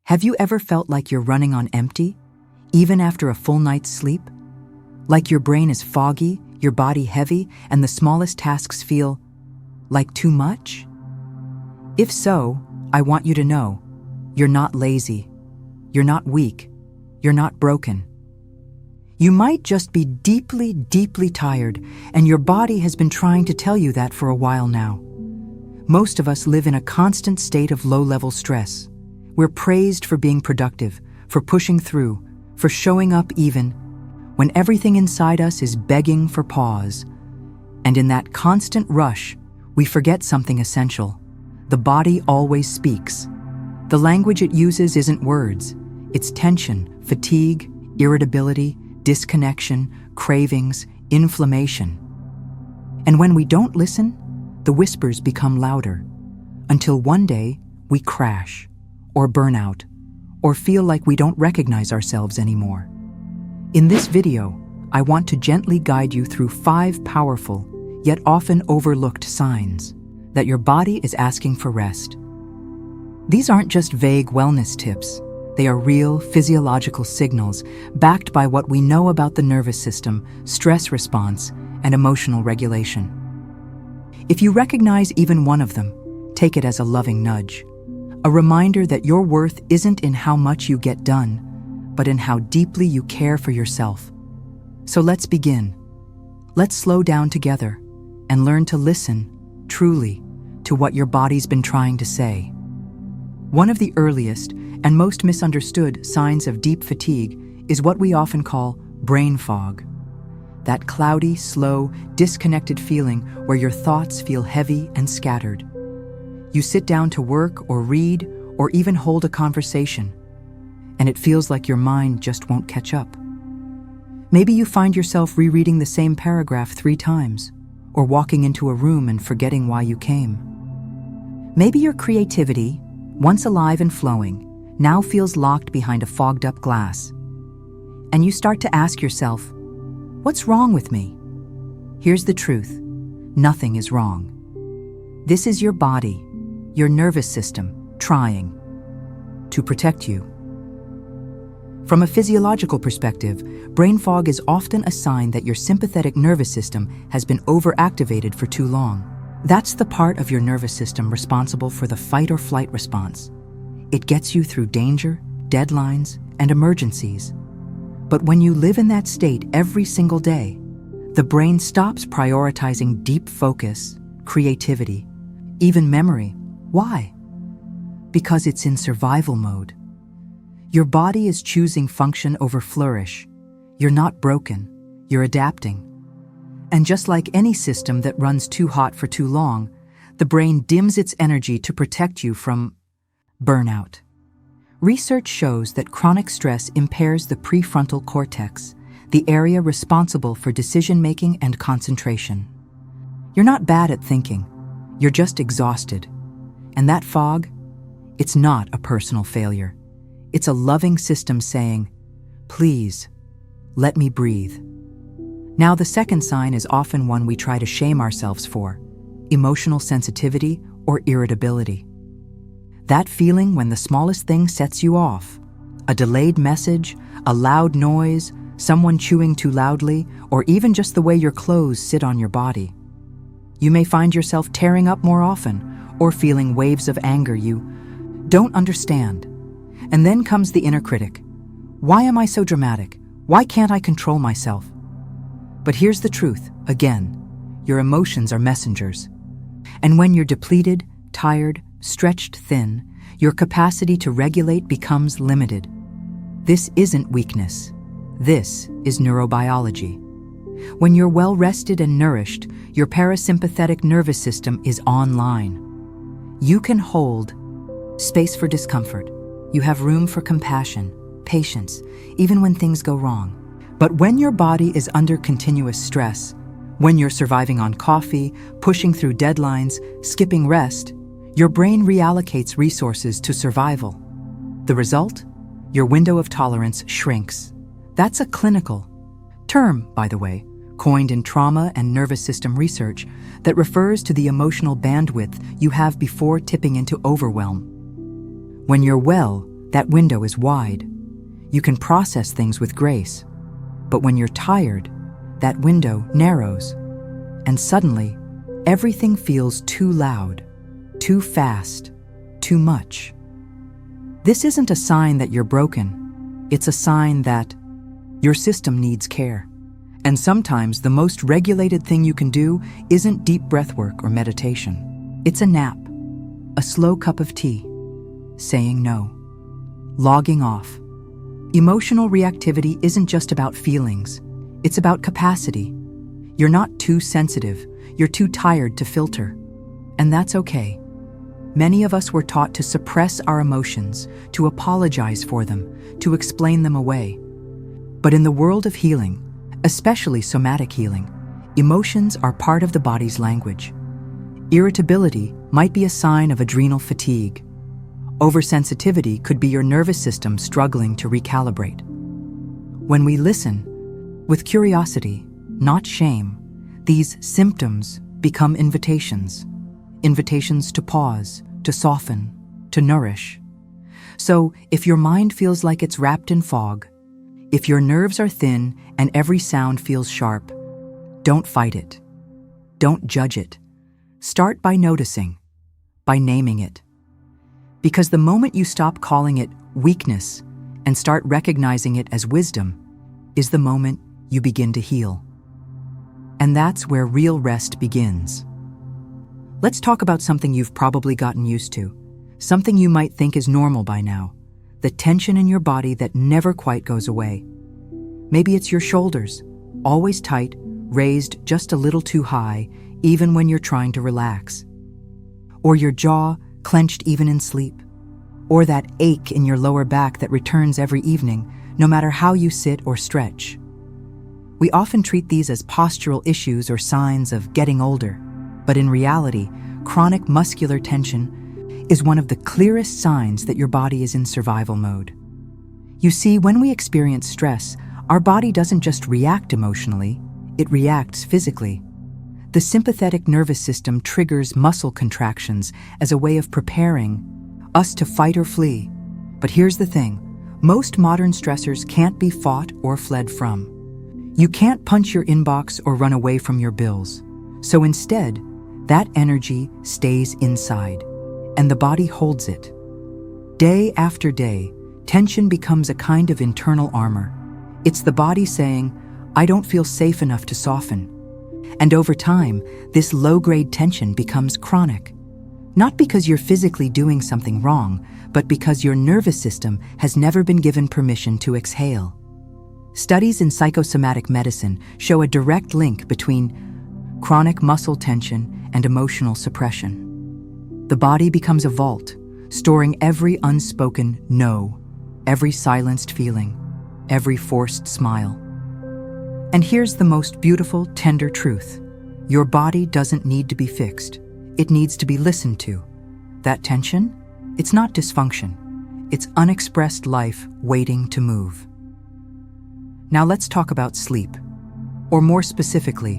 Have you ever felt like you're running on empty, even after a full night's sleep? Like your brain is foggy, your body heavy, and the smallest tasks feel like too much? If so, I want you to know, you're not lazy, you're not weak, you're not broken. You might just be deeply, deeply tired, and your body has been trying to tell you that for a while now. Most of us live in a constant state of low-level stress. We're praised for being productive, for pushing through, for showing up even when everything inside us is begging for pause. And in that constant rush, we forget something essential. The body always speaks. The language it uses isn't words. It's tension, fatigue, irritability, disconnection, cravings, inflammation. And when we don't listen, the whispers become louder, until one day we crash, or burn out, or feel like we don't recognize ourselves anymore. In this video, I want to gently guide you through 5 powerful, yet often overlooked signs that your body is asking for rest. These aren't just vague wellness tips. They are real physiological signals backed by what we know about the nervous system, stress response, and emotional regulation. If you recognize even one of them, take it as a loving nudge, a reminder that your worth isn't in how much you get done, but in how deeply you care for yourself. So let's begin. Let's slow down together and learn to listen, truly, to what your body's been trying to say. One of the earliest and most misunderstood signs of deep fatigue is what we often call brain fog. That cloudy, slow, disconnected feeling where your thoughts feel heavy and scattered. You sit down to work or read or even hold a conversation, and it feels like your mind just won't catch up. Maybe you find yourself rereading the same paragraph 3 times, or walking into a room and forgetting why you came. Maybe your creativity, once alive and flowing, now feels locked behind a fogged-up glass. And you start to ask yourself, what's wrong with me? Here's the truth. Nothing is wrong. This is your body, your nervous system, trying to protect you. From a physiological perspective, brain fog is often a sign that your sympathetic nervous system has been overactivated for too long. That's the part of your nervous system responsible for the fight or flight response. It gets you through danger, deadlines, and emergencies. But when you live in that state every single day, the brain stops prioritizing deep focus, creativity, even memory. Why? Because it's in survival mode. Your body is choosing function over flourish. You're not broken, you're adapting. And just like any system that runs too hot for too long, the brain dims its energy to protect you from burnout. Research shows that chronic stress impairs the prefrontal cortex, the area responsible for decision-making and concentration. You're not bad at thinking, you're just exhausted. And that fog, it's not a personal failure. It's a loving system saying, please, let me breathe. Now, the second sign is often one we try to shame ourselves for: emotional sensitivity or irritability. That feeling when the smallest thing sets you off, a delayed message, a loud noise, someone chewing too loudly, or even just the way your clothes sit on your body. You may find yourself tearing up more often or feeling waves of anger you don't understand. And then comes the inner critic. Why am I so dramatic? Why can't I control myself? But here's the truth, again, your emotions are messengers. And when you're depleted, tired, stretched thin, your capacity to regulate becomes limited. This isn't weakness. This is neurobiology. When you're well rested and nourished, your parasympathetic nervous system is online. You can hold space for discomfort. You have room for compassion, patience, even when things go wrong. But when your body is under continuous stress, when you're surviving on coffee, pushing through deadlines, skipping rest, your brain reallocates resources to survival. The result? Your window of tolerance shrinks. That's a clinical term, by the way, coined in trauma and nervous system research that refers to the emotional bandwidth you have before tipping into overwhelm. When you're well, that window is wide. You can process things with grace. But when you're tired, that window narrows. And suddenly, everything feels too loud, too fast, too much. This isn't a sign that you're broken. It's a sign that your system needs care. And sometimes the most regulated thing you can do isn't deep breath work or meditation. It's a nap, a slow cup of tea, saying no, logging off. Emotional reactivity isn't just about feelings. It's about capacity. You're not too sensitive. You're too tired to filter. And that's okay. Many of us were taught to suppress our emotions, to apologize for them, to explain them away. But in the world of healing, especially somatic healing, emotions are part of the body's language. Irritability might be a sign of adrenal fatigue. Oversensitivity could be your nervous system struggling to recalibrate. When we listen, with curiosity, not shame, these symptoms become invitations. Invitations to pause, to soften, to nourish. So, if your mind feels like it's wrapped in fog, if your nerves are thin and every sound feels sharp, don't fight it. Don't judge it. Start by noticing, by naming it. Because the moment you stop calling it weakness and start recognizing it as wisdom is the moment you begin to heal. And that's where real rest begins. Let's talk about something you've probably gotten used to, something you might think is normal by now, the tension in your body that never quite goes away. Maybe it's your shoulders, always tight, raised just a little too high, even when you're trying to relax. Or your jaw clenched even in sleep. Or that ache in your lower back that returns every evening, no matter how you sit or stretch. We often treat these as postural issues or signs of getting older, but in reality, chronic muscular tension is one of the clearest signs that your body is in survival mode. You see, when we experience stress, our body doesn't just react emotionally, it reacts physically. The sympathetic nervous system triggers muscle contractions as a way of preparing us to fight or flee. But here's the thing, most modern stressors can't be fought or fled from. You can't punch your inbox or run away from your bills. So instead, that energy stays inside, and the body holds it. Day after day, tension becomes a kind of internal armor. It's the body saying, I don't feel safe enough to soften. And over time, this low-grade tension becomes chronic. Not because you're physically doing something wrong, but because your nervous system has never been given permission to exhale. Studies in psychosomatic medicine show a direct link between chronic muscle tension and emotional suppression. The body becomes a vault, storing every unspoken no, every silenced feeling, every forced smile. And here's the most beautiful, tender truth. Your body doesn't need to be fixed. It needs to be listened to. That tension? It's not dysfunction. It's unexpressed life waiting to move. Now let's talk about sleep. Or more specifically,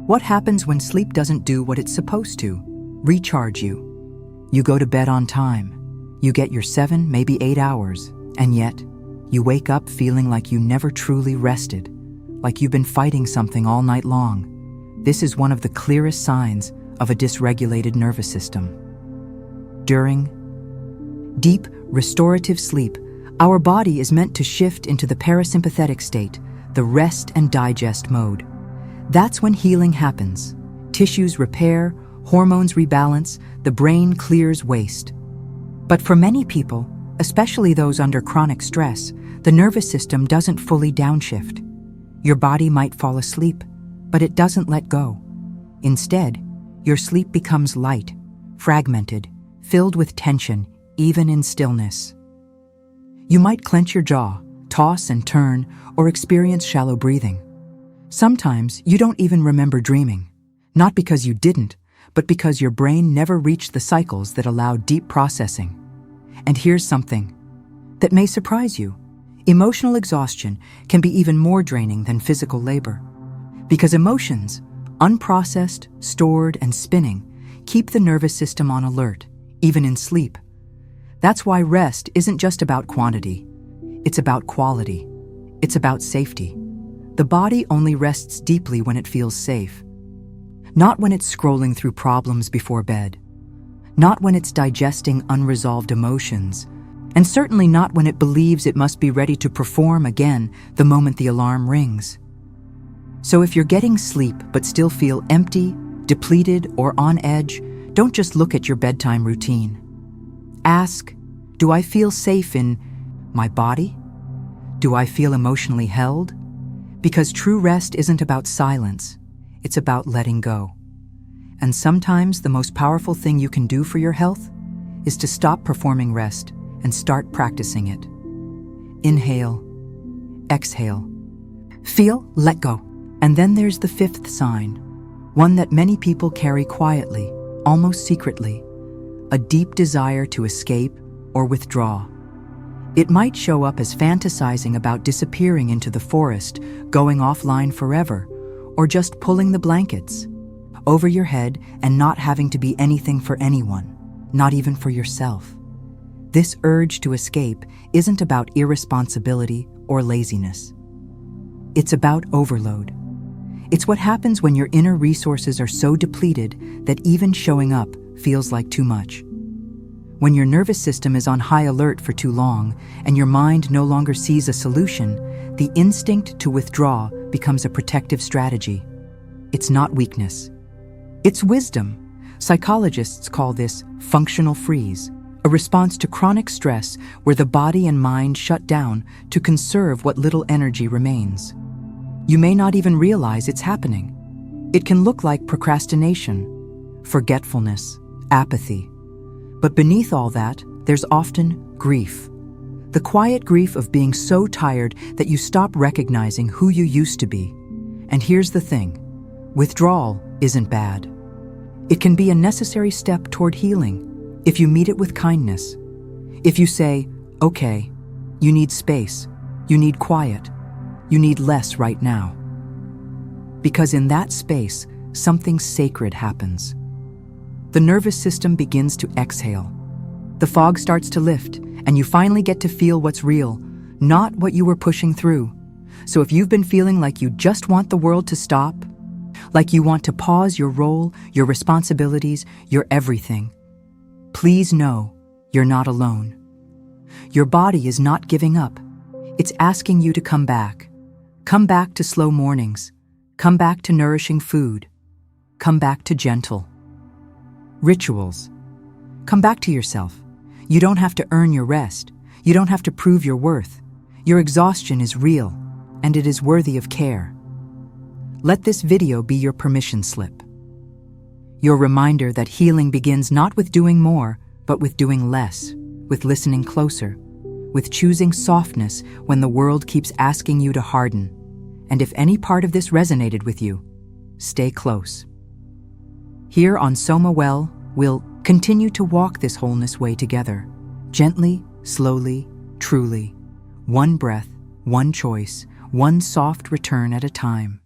what happens when sleep doesn't do what it's supposed to? Recharge you. You go to bed on time. You get your 7, maybe 8 hours. And yet, you wake up feeling like you never truly rested. Like you've been fighting something all night long. This is one of the clearest signs of a dysregulated nervous system. During deep, restorative sleep, our body is meant to shift into the parasympathetic state, the rest and digest mode. That's when healing happens. Tissues repair, hormones rebalance, the brain clears waste. But for many people, especially those under chronic stress, the nervous system doesn't fully downshift. Your body might fall asleep, but it doesn't let go. Instead, your sleep becomes light, fragmented, filled with tension, even in stillness. You might clench your jaw, toss and turn, or experience shallow breathing. Sometimes you don't even remember dreaming, not because you didn't, but because your brain never reached the cycles that allow deep processing. And here's something that may surprise you. Emotional exhaustion can be even more draining than physical labor. Because emotions, unprocessed, stored, and spinning, keep the nervous system on alert, even in sleep. That's why rest isn't just about quantity. It's about quality. It's about safety. The body only rests deeply when it feels safe. Not when it's scrolling through problems before bed. Not when it's digesting unresolved emotions. And certainly not when it believes it must be ready to perform again the moment the alarm rings. So if you're getting sleep but still feel empty, depleted, or on edge, don't just look at your bedtime routine. Ask, do I feel safe in my body? Do I feel emotionally held? Because true rest isn't about silence, it's about letting go. And sometimes the most powerful thing you can do for your health is to stop performing rest and start practicing it. Inhale, exhale, feel, let go. And then there's the fifth sign, one that many people carry quietly, almost secretly, a deep desire to escape or withdraw. It might show up as fantasizing about disappearing into the forest, going offline forever, or just pulling the blankets over your head and not having to be anything for anyone, not even for yourself. This urge to escape isn't about irresponsibility or laziness. It's about overload. It's what happens when your inner resources are so depleted that even showing up feels like too much. When your nervous system is on high alert for too long and your mind no longer sees a solution, the instinct to withdraw becomes a protective strategy. It's not weakness. It's wisdom. Psychologists call this functional freeze, a response to chronic stress where the body and mind shut down to conserve what little energy remains. You may not even realize it's happening. It can look like procrastination, forgetfulness, apathy. But beneath all that, there's often grief. The quiet grief of being so tired that you stop recognizing who you used to be. And here's the thing, withdrawal isn't bad. It can be a necessary step toward healing if you meet it with kindness. If you say, okay, you need space, you need quiet, you need less right now. Because in that space, something sacred happens. The nervous system begins to exhale. The fog starts to lift, and you finally get to feel what's real, not what you were pushing through. So if you've been feeling like you just want the world to stop, like you want to pause your role, your responsibilities, your everything, please know you're not alone. Your body is not giving up. It's asking you to come back. Come back to slow mornings. Come back to nourishing food. Come back to gentle rituals. Come back to yourself. You don't have to earn your rest. You don't have to prove your worth. Your exhaustion is real, and it is worthy of care. Let this video be your permission slip. Your reminder that healing begins not with doing more, but with doing less, with listening closer, with choosing softness when the world keeps asking you to harden. And if any part of this resonated with you, stay close. Here on Soma Well, we'll continue to walk this wholeness way together, gently, slowly, truly, one breath, one choice, one soft return at a time.